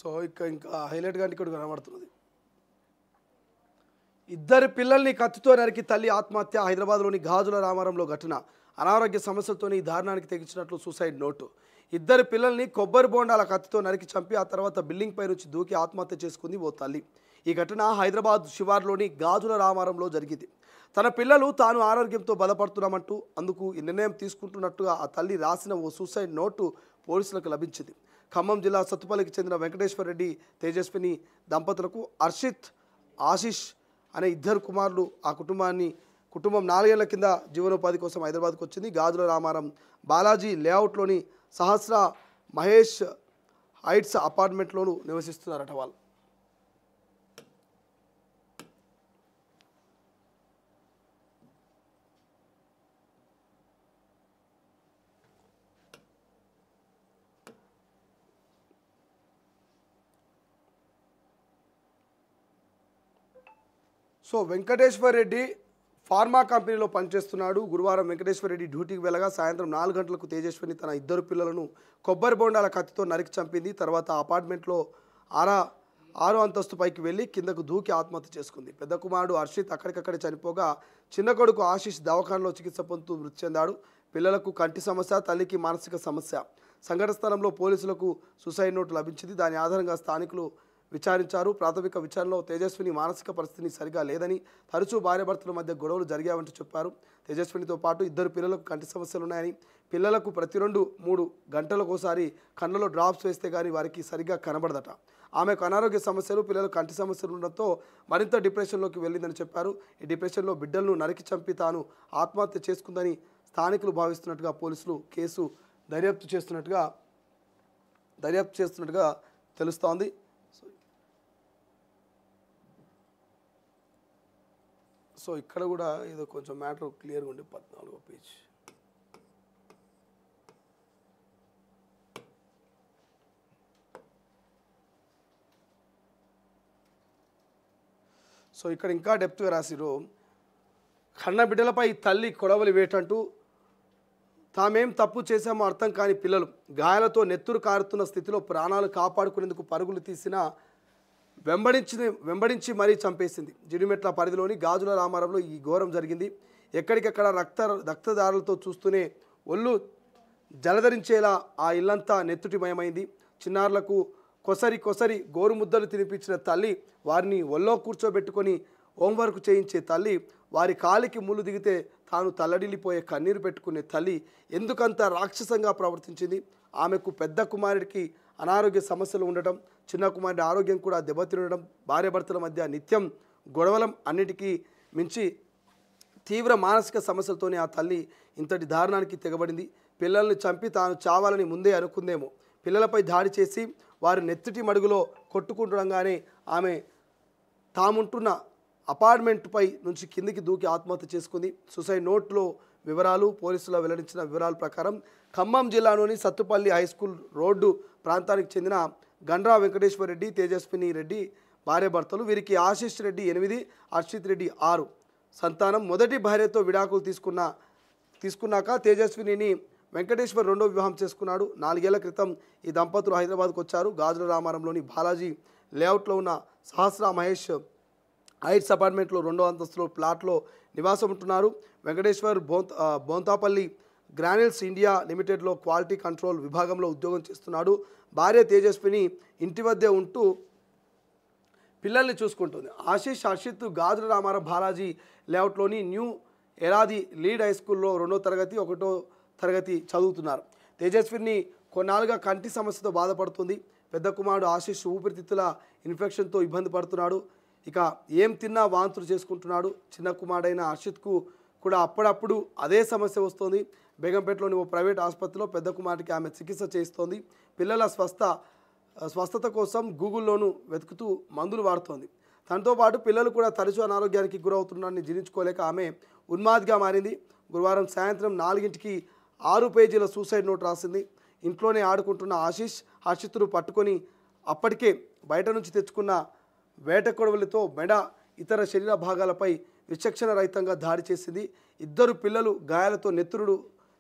So ఇంకా హైలైట్గా ఇక్కడ కనబడుతున్నది. ఇద్దరు పిల్లల్ని కత్తితో నరికి తల్లి ఆత్మహత్య. హైదరాబాద్లోని గాజుల రామారంలో ఘటన. అనారోగ్య సమస్యలతోని దారుణానికి తెగించినట్లు సూసైడ్ నోటు. ఇద్దరు పిల్లల్ని కొబ్బరి బోండాల కత్తితో నరికి చంపి ఆ తర్వాత బిల్డింగ్ పై నుంచి దూకి ఆత్మహత్య చేసుకుంది ఓ తల్లి. ఈ ఘటన హైదరాబాద్ శివార్లోని గాజుల రామారంలో జరిగింది. తన పిల్లలు తాను ఆరోగ్యంతో బలపడుతున్నామంటూ అందుకు ఈ నిర్ణయం తీసుకుంటున్నట్టుగా ఆ తల్లి రాసిన ఓ సూసైడ్ నోటు పోలీసులకు లభించింది. ఖమ్మం జిల్లా సత్తుపల్లికి చెందిన వెంకటేశ్వర రెడ్డి తేజస్విని దంపతులకు హర్షిత్, ఆశీష్ అనే ఇద్దరు కుమారులు. ఆ కుటుంబం 4 ఏళ్ల కింద జీవనోపాధి కోసం హైదరాబాద్కు వచ్చింది. గాజుల రామారం బాలాజీ లేఅవుట్లోని సహస్ర మహేష్ హైట్స్ అపార్ట్మెంట్లోనూ నివసిస్తున్నారట వాళ్ళు. సో వెంకటేశ్వర్ రెడ్డి ఫార్మా కంపెనీలో పనిచేస్తున్నాడు. గురువారం వెంకటేశ్వర్ రెడ్డి డ్యూటీకి వెళ్ళగా సాయంత్రం 4 గంటలకు తేజస్విని తన ఇద్దరు పిల్లలను కొబ్బరి బోండాల కత్తితో నరికి చంపింది. తర్వాత అపార్ట్మెంట్లో 6వ అంతస్తు పైకి వెళ్ళి కిందకు దూకి ఆత్మహత్య చేసుకుంది. పెద్ద కుమారుడు హర్షిత్ అక్కడికక్కడే చనిపోగా చిన్న కొడుకు ఆశీష్ దవాఖానలో చికిత్స పొందుతూ మృతి చెందాడు. పిల్లలకు కంటి సమస్య, తల్లికి మానసిక సమస్య. సంఘటన స్థలంలో పోలీసులకు సూసైడ్ నోటు లభించింది. దాని ఆధారంగా స్థానికులు విచారించారు. ప్రాథమిక విచారణలో తేజస్విని మానసిక పరిస్థితి సరిగా లేదని, తరచూ భార్యాభర్తల మధ్య గొడవలు జరిగావంటూ చెప్పారు. తేజస్వినితో పాటు ఇద్దరు పిల్లలకు కంటి సమస్యలు ఉన్నాయని, పిల్లలకు ప్రతి 2-3 గంటలకోసారి కళ్ళలో డ్రాప్స్ వేస్తే కానీ వారికి సరిగ్గా కనబడదట. ఆమెకు అనారోగ్య సమస్యలు, పిల్లలకు కంటి సమస్యలు ఉండడంతో మరింత డిప్రెషన్లోకి వెళ్ళిందని చెప్పారు. ఈ డిప్రెషన్లో బిడ్డలను నరికి చంపి తాను ఆత్మహత్య చేసుకుందని స్థానికులు భావిస్తున్నట్టుగా పోలీసులు కేసు దర్యాప్తు చేస్తున్నట్టుగా తెలుస్తోంది. సో ఇక్కడ కూడా ఏదో కొంచెం మ్యాటర్ క్లియర్గా ఉండి 14వ పేజ్. సో ఇక్కడ ఇంకా డెప్త్గా రాసిరు. కన్న బిడ్డలపై తల్లి కొడవలి వేటంటూ తామేం తప్పు చేశామో అర్థం కాని పిల్లలు గాయాలతో నెత్తురు కారుతున్న స్థితిలో ప్రాణాలు కాపాడుకునేందుకు పరుగులు తీసిన వెంబడించి మరీ చంపేసింది. జిడిమెట్ల పరిధిలోని గాజుల రామారంలో ఈ ఘోరం జరిగింది. ఎక్కడికక్కడ రక్తదారులతో చూస్తూనే ఒళ్ళు జలధరించేలా ఆ ఇల్లంతా నెత్తుటిమయమైంది. చిన్నారులకు కొసరి గోరుముద్దలు తినిపించిన తల్లి, వారిని ఒళ్ళో కూర్చోబెట్టుకొని హోంవర్క్ చేయించే తల్లి, వారి కాలికి ముళ్ళు దిగితే తాను తల్లడిల్లిపోయే కన్నీరు పెట్టుకునే తల్లి ఎందుకంత రాక్షసంగా ప్రవర్తించింది. ఆమెకు పెద్ద కుమారుడికి అనారోగ్య సమస్యలు ఉండటం, చిన్న కుమారుడి ఆరోగ్యం కూడా దెబ్బతినడం, భార్యాభర్తల మధ్య నిత్యం గొడవలం, అన్నిటికీ మించి తీవ్ర మానసిక సమస్యలతోనే ఆ తల్లి ఇంతటి దారుణానికి తెగబడింది. పిల్లల్ని చంపి తాను చావాలని ముందే అనుకుందేమో. పిల్లలపై దాడి చేసి వారు నెత్తిటి మడుగులో కొట్టుకుంటుండగానే ఆమె తాముంటున్న అపార్ట్మెంట్పై నుంచి కిందికి దూకి ఆత్మహత్య చేసుకుంది. సూసైడ్ నోట్లో వివరాలు పోలీసులు వెల్లడించిన వివరాల ప్రకారం ఖమ్మం జిల్లాలోని సత్తుపల్లి హైస్కూల్ రోడ్డు ప్రాంతానికి చెందిన గండ్రా వెంకటేశ్వర రెడ్డి, తేజస్విని రెడ్డి భార్యాభర్తలు. వీరికి ఆశీష్ రెడ్డి 8, హర్షిత్ రెడ్డి 6 సంతానం. మొదటి భార్యతో విడాకులు తీసుకున్నాక తేజస్వినిని వెంకటేశ్వర్ రెండో వివాహం చేసుకున్నాడు. 4 ఏళ్ల క్రితం ఈ దంపతులు హైదరాబాద్కు వచ్చారు. గాజుల రామారంలోని బాలాజీ లేఅవుట్లో ఉన్న సహస్ర మహేష్ హైట్స్ అపార్ట్మెంట్లో 2వ అంతస్తులో ప్లాట్లో నివాసం ఉంటున్నారు. వెంకటేశ్వర్ బోంతాపల్లి గ్రానిల్స్ ఇండియా లిమిటెడ్లో క్వాలిటీ కంట్రోల్ విభాగంలో ఉద్యోగం చేస్తున్నాడు. భార్య తేజస్విని ఇంటి వద్దే ఉంటూ పిల్లల్ని చూసుకుంటుంది. ఆశీష్, హర్షిత్ గాజుల రామారం బాలాజీ లేఅవుట్లోని న్యూ ఎరాది లీడ్ హై స్కూల్లో 2వ తరగతి, 1వ తరగతి చదువుతున్నారు. తేజస్విని కొన్నాళ్ళుగా కంటి సమస్యతో బాధపడుతుంది. పెద్ద కుమారుడు ఆశీష్ ఊపిరితిత్తుల ఇన్ఫెక్షన్తో ఇబ్బంది పడుతున్నాడు. ఇక ఏం తిన్నా వాంతులు చేసుకుంటున్నాడు. చిన్న కుమారుడైన హర్షిత్కు కూడా అప్పుడప్పుడు అదే సమస్య వస్తుంది. బేగంపేటలోని ఓ ప్రైవేట్ ఆసుపత్రిలో పెద్ద కుమారుడికి ఆమె చికిత్స చేస్తోంది. పిల్లల స్వస్థత కోసం గూగుల్లోనూ వెతుకుతూ మందులు వాడుతోంది. తనతో పాటు పిల్లలు కూడా తరచూ అనారోగ్యానికి గురవుతున్నారని జీర్ణించుకోలేక ఆమె ఉన్మాదిగా మారింది. గురువారం సాయంత్రం 4ంటికి 6 పేజీల సూసైడ్ నోట్ రాసింది. ఇంట్లోనే ఆడుకుంటున్న ఆశీష్, హర్షిత్ను పట్టుకొని అప్పటికే బయట నుంచి తెచ్చుకున్న వేట కొడవలితో మెడ, ఇతర శరీర భాగాలపై విచక్షణ రహితంగా దాడి చేసింది. ఇద్దరు పిల్లలు గాయాలతో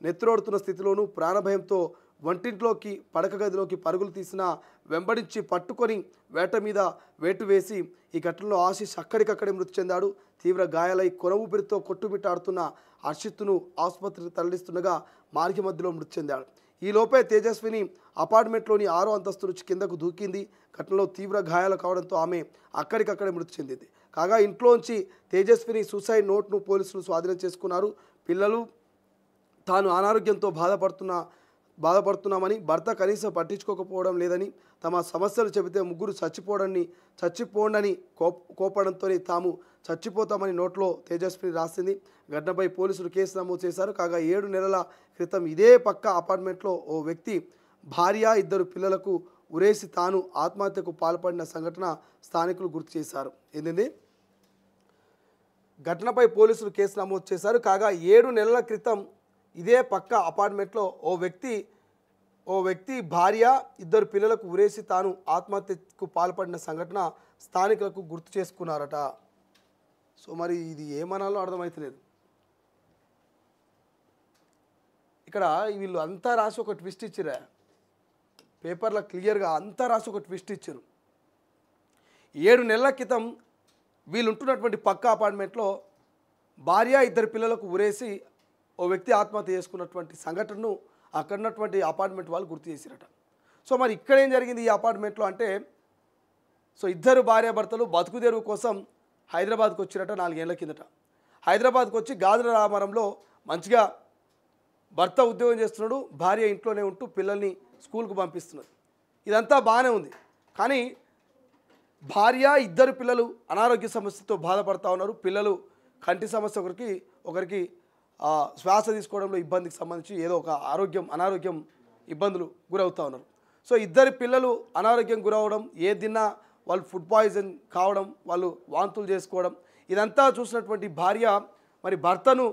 నెత్తురోడుతున్న స్థితిలోనూ ప్రాణభయంతో వంటింట్లోకి పడక గదిలోకి పరుగులు తీసిన వెంబడించి పట్టుకొని వేట మీద వేటు వేసి ఈ ఘటనలో ఆశీష్ అక్కడికక్కడే మృతి చెందాడు. తీవ్ర గాయాలై కొన ఊపిరితో కొట్టుమిట్టాడుతున్న హర్షిత్తును ఆసుపత్రికి తరలిస్తుండగా మార్గ మధ్యలో మృతి చెందాడు. ఈ లోపే తేజస్విని అపార్ట్మెంట్లోని 6వ అంతస్తు నుంచి కిందకు దూకింది. ఘటనలో తీవ్ర గాయాలు కావడంతో ఆమె అక్కడికక్కడే మృతి చెందింది. కాగా ఇంట్లోంచి తేజస్విని సూసైడ్ నోట్ను పోలీసులు స్వాధీనం చేసుకున్నారు. పిల్లలు తాను అనారోగ్యంతో బాధపడుతున్నామని, భర్త కనీసం పట్టించుకోకపోవడం లేదని, తమ సమస్యలు చెబితే ముగ్గురు చచ్చిపోండని కోపడంతో తాము చచ్చిపోతామని నోట్లో తేజస్విని రాసింది. ఘటనపై పోలీసులు కేసు నమోదు చేశారు. కాగా 7 నెలల క్రితం ఇదే పక్క అపార్ట్మెంట్లో ఓ వ్యక్తి భార్య, 2 పిల్లలకు ఉరేసి తాను ఆత్మహత్యకు పాల్పడిన సంఘటన స్థానికులు గుర్తు చేశారు. ఏంటండి, ఘటనపై పోలీసులు కేసు నమోదు చేశారు. కాగా 7 నెలల క్రితం ఇదే పక్క అపార్ట్మెంట్లో ఓ వ్యక్తి భార్య, 2 పిల్లలకు ఉరేసి తాను ఆత్మహత్యకు పాల్పడిన సంఘటన స్థానికులకు గుర్తు చేసుకున్నారట. సో మరి ఇది ఏమనాలో అర్థమవుతలేదు. ఇక్కడ వీళ్ళు అంతా రాసి ఒక ట్విస్ట్ ఇచ్చిరా, పేపర్లో క్లియర్గా అంతా రాసి ఒక ట్విస్ట్ ఇచ్చారు. 7 నెలల క్రితం వీళ్ళు ఉంటున్నటువంటి పక్క అపార్ట్మెంట్లో భార్య, 2 పిల్లలకు ఉరేసి ఓ వ్యక్తి ఆత్మహత్య చేసుకున్నటువంటి సంఘటనను అక్కడ ఉన్నటువంటి అపార్ట్మెంట్ వాళ్ళు గుర్తు చేసిరట. సో మరి ఇక్కడ ఏం జరిగింది ఈ అపార్ట్మెంట్లో అంటే, సో 2 భార్యాభర్తలు బతుకు తెరువు కోసం హైదరాబాద్కు వచ్చిరట 4 ఏళ్ల కిందట. హైదరాబాద్కు వచ్చి గాజుల రామారంలో మంచిగా భర్త ఉద్యోగం చేస్తున్నాడు, భార్య ఇంట్లోనే ఉంటూ పిల్లల్ని స్కూల్కు పంపిస్తున్నారు. ఇదంతా బాగానే ఉంది. కానీ భార్య, 2 పిల్లలు అనారోగ్య సమస్యతో బాధపడుతూ ఉన్నారు. పిల్లలు కంటి సమస్య, ఒకరికి శ్వాస తీసుకోవడంలో ఇబ్బందికి సంబంధించి ఏదో ఒక అనారోగ్యం ఇబ్బందులు గురవుతూ ఉన్నారు. సో 2 పిల్లలు అనారోగ్యం గురవడం, ఏదిన్నా వాళ్ళు ఫుడ్ పాయిజన్ కావడం, వాళ్ళు వాంతులు చేసుకోవడం, ఇదంతా చూసినటువంటి భార్య మరి భర్తను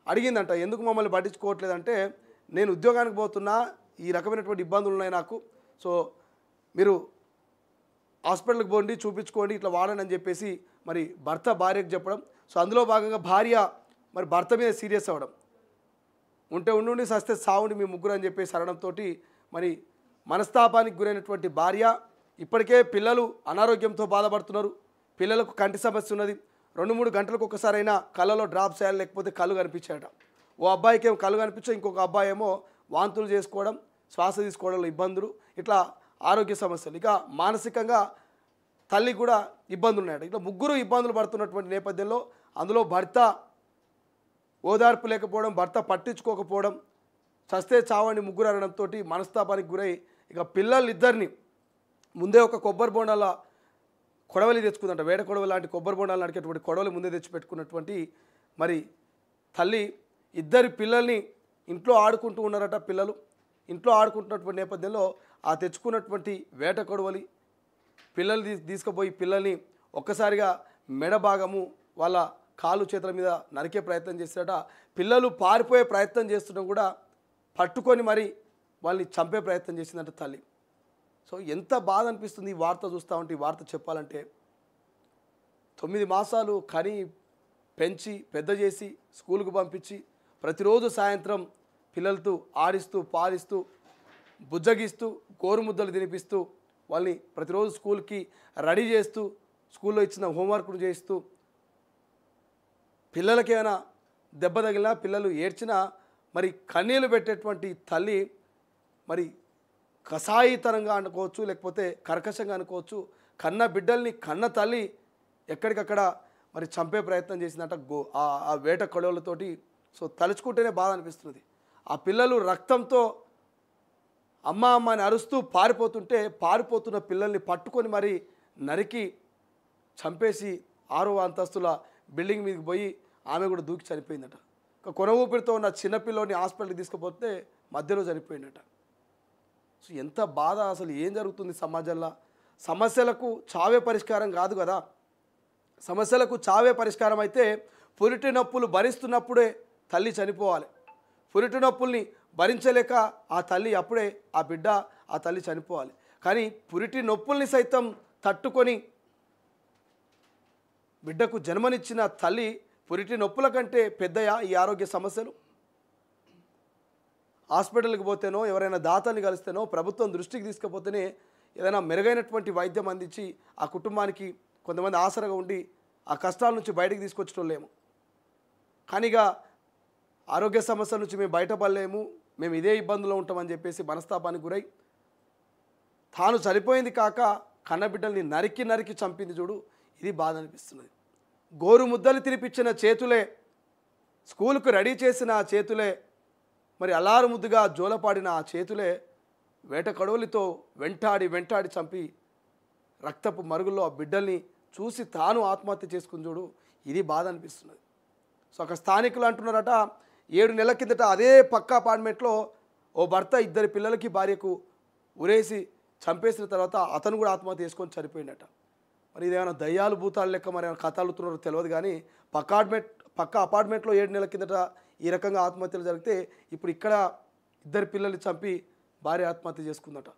అడిగిందంట, ఎందుకు మమ్మల్ని పట్టించుకోవట్లేదంటే, నేను ఉద్యోగానికి పోతున్నా, ఈ రకమైనటువంటి ఇబ్బందులు ఉన్నాయి నాకు, సో మీరు హాస్పిటల్కి పోండి, చూపించుకోండి, ఇట్లా వాడండి అని చెప్పేసి మరి భర్త భార్యకు చెప్పడం. సో అందులో భాగంగా భార్య మరి భర్త మీద సీరియస్ అవ్వడం, ఉండి సస్తే సావుండి మీ ముగ్గురు అని చెప్పేసి అనడంతో మరి మనస్తాపానికి గురైనటువంటి భార్య, ఇప్పటికే పిల్లలు అనారోగ్యంతో బాధపడుతున్నారు, పిల్లలకు కంటి సమస్య ఉన్నది, 2-3 గంటలకు ఒకసారైనా కళ్ళలో డ్రాప్స్ వేయాలి, లేకపోతే కళ్ళు కనిపించాయట. ఓ అబ్బాయికి ఏమో కళ్ళు కనిపించో, ఇంకొక అబ్బాయి ఏమో వాంతులు చేసుకోవడం, శ్వాస తీసుకోవడంలో ఇబ్బందులు, ఇట్లా ఆరోగ్య సమస్యలు, ఇక మానసికంగా తల్లి కూడా ఇబ్బందులు ఉన్నాయట. ఇట్లా ముగ్గురు ఇబ్బందులు పడుతున్నటువంటి నేపథ్యంలో అందులో భర్త ఓదార్పు లేకపోవడం, భర్త పట్టించుకోకపోవడం, చస్తే చావని ముగ్గురు అనడంతో మనస్తాపానికి గురై ఇక పిల్లలిద్దరిని ముందే ఒక కొబ్బరి బోండాల కొడవలి తెచ్చుకుందంట, వేడ కొడవలి లాంటి కొబ్బరి బోండాలు నడికేటువంటి కొడవలి ముందే తెచ్చిపెట్టుకున్నటువంటి మరి తల్లి 2 పిల్లల్ని ఇంట్లో ఆడుకుంటూ ఉన్నారట. పిల్లలు ఇంట్లో ఆడుకుంటున్నటువంటి నేపథ్యంలో ఆ తెచ్చుకున్నటువంటి వేట కొడవలి పిల్లలు తీసుకుపోయి పిల్లల్ని ఒక్కసారిగా మెడ భాగము వాళ్ళ కాలు చేతుల మీద నరికే ప్రయత్నం చేశారట. పిల్లలు పారిపోయే ప్రయత్నం చేస్తుండడం కూడా పట్టుకొని మరి వాళ్ళని చంపే ప్రయత్నం చేసిందంట తల్లి. సో ఎంత బాధ అనిపిస్తుంది ఈ వార్త చూస్తూ ఉంటే. ఈ వార్త చెప్పాలంటే 9 మాసాలు కని పెంచి పెద్ద చేసి స్కూల్కు పంపించి ప్రతిరోజు సాయంత్రం పిల్లలతో ఆడిస్తూ పాలిస్తూ బుజ్జగిస్తూ గోరుముద్దలు తినిపిస్తూ వాళ్ళని ప్రతిరోజు స్కూల్కి రెడీ చేస్తూ స్కూల్లో ఇచ్చిన హోంవర్క్ను చేస్తూ పిల్లలకేమైనా దెబ్బ తగిలినా పిల్లలు ఏడ్చినా మరి కన్నీళ్ళు పెట్టేటువంటి తల్లి మరి కసాయితనంగా అనుకోవచ్చు, లేకపోతే కర్కశంగా అనుకోవచ్చు, కన్న బిడ్డల్ని కన్న తల్లి ఎక్కడికక్కడ మరి చంపే ప్రయత్నం చేసిందట ఆ వేట కొడవలతోటి. సో తలుచుకుంటేనే బాధ అనిపిస్తుంది. ఆ పిల్లలు రక్తంతో అమ్మ అమ్మ అని అరుస్తూ పారిపోతున్న పిల్లల్ని పట్టుకొని మరి నరికి చంపేసి 6వ అంతస్తుల బిల్డింగ్ మీదకి పోయి ఆమె కూడా దూకి చనిపోయిందట. కొన ఊపిరితో ఉన్న చిన్నపిల్లని హాస్పిటల్కి తీసుకుపోతే మధ్యలో చనిపోయిందట. సో ఎంత బాధ, అసలు ఏం జరుగుతుంది సమాజంలో? సమస్యలకు చావే పరిష్కారం కాదు కదా. సమస్యలకు చావే పరిష్కారం అయితే పురిటి నొప్పులు భరిస్తున్నప్పుడే తల్లి చనిపోవాలి. పురిటి నొప్పుల్ని భరించలేక ఆ తల్లి అప్పుడే ఆ బిడ్డ ఆ తల్లి చనిపోవాలి. కానీ పురిటి నొప్పుల్ని సైతం తట్టుకొని బిడ్డకు జన్మనిచ్చిన తల్లి పురిటి నొప్పుల కంటే పెద్దయా ఈ ఆరోగ్య సమస్యలు? హాస్పిటల్కి పోతేనో ఎవరైనా దాతల్ని కలిస్తేనో ప్రభుత్వం దృష్టికి తీసుకుపోతేనే ఏదైనా మెరుగైనటువంటి వైద్యం అందించి ఆ కుటుంబానికి కొంతమంది ఆసరగా ఉండి ఆ కష్టాల నుంచి బయటకు తీసుకొచ్చటోళ్ళేమో. కానీ ఇక ఆరోగ్య సమస్యల నుంచి మేము బయటపడలేము, మేము ఇదే ఇబ్బందులో ఉంటామని చెప్పేసి మనస్తాపానికి గురై తాను చనిపోయింది కాక కన్నబిడ్డల్ని నరికి నరికి చంపింది చూడు, ఇది బాధ అనిపిస్తున్నది. గోరు ముద్దలు తినిపించిన చేతులే, స్కూల్కు రెడీ చేసిన ఆ చేతులే, మరి అల్లారు ముద్దుగా జోలపాడిన ఆ చేతులే వేట కడవలితో వెంటాడి వెంటాడి చంపి రక్తపు మరుగుల్లో ఆ బిడ్డల్ని చూసి తాను ఆత్మహత్య చేసుకుని చూడు, ఇది బాధ అనిపిస్తున్నది. సో అక్కడ స్థానికులు అంటున్నారట, 7 నెలల కిందట అదే పక్క అపార్ట్మెంట్లో ఓ భర్త 2 పిల్లలకి భార్యకు ఉరేసి చంపేసిన తర్వాత అతను కూడా ఆత్మహత్య చేసుకొని చనిపోయిందట. మరి ఇదేమైనా దయ్యాలు భూతాలు లెక్క మరి ఏమైనా కథ అల్లుతున్నారో తెలియదు. కానీ పక్క అపార్ట్మెంట్లో 7 నెలల కిందట ఈ రకంగా ఆత్మహత్యలు జరిగితే ఇప్పుడు ఇక్కడ 2 పిల్లల్ని చంపి భార్య ఆత్మహత్య చేసుకుందట.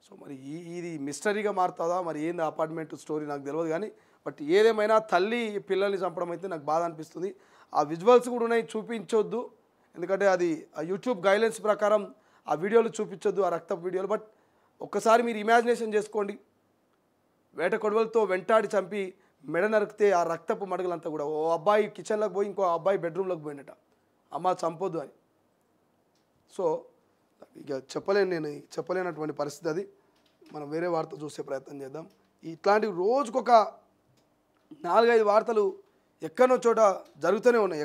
సో మరి ఇది మిస్టరీగా మారుతుందా మరి ఏంది అపార్ట్మెంట్ స్టోరీ నాకు తెలియదు. కానీ బట్ ఏదేమైనా తల్లి పిల్లల్ని చంపడం అయితే నాకు బాధ అనిపిస్తుంది. ఆ విజువల్స్ కూడా ఉన్నాయి, చూపించొద్దు, ఎందుకంటే అది ఆ యూట్యూబ్ గైడ్లైన్స్ ప్రకారం ఆ వీడియోలు చూపించొద్దు, ఆ రక్తపు వీడియోలు. బట్ ఒక్కసారి మీరు ఇమాజినేషన్ చేసుకోండి, వేట కొడవలతో వెంటాడి చంపి మెడ నరికితే ఆ రక్తపు మడుగులంతా కూడా ఓ అబ్బాయి కిచెన్లోకి పోయి ఇంకో అబ్బాయి బెడ్రూమ్లోకి పోయినట, అమ్మ చంపొద్దు అని. సో ఇక చెప్పలేనటువంటి పరిస్థితి అది. మనం వేరే వార్త చూసే ప్రయత్నం చేద్దాం. ఇట్లాంటివి రోజుకొక 4-5 వార్తలు ఎక్కడో చోట జరుగుతూనే ఉన్నాయి.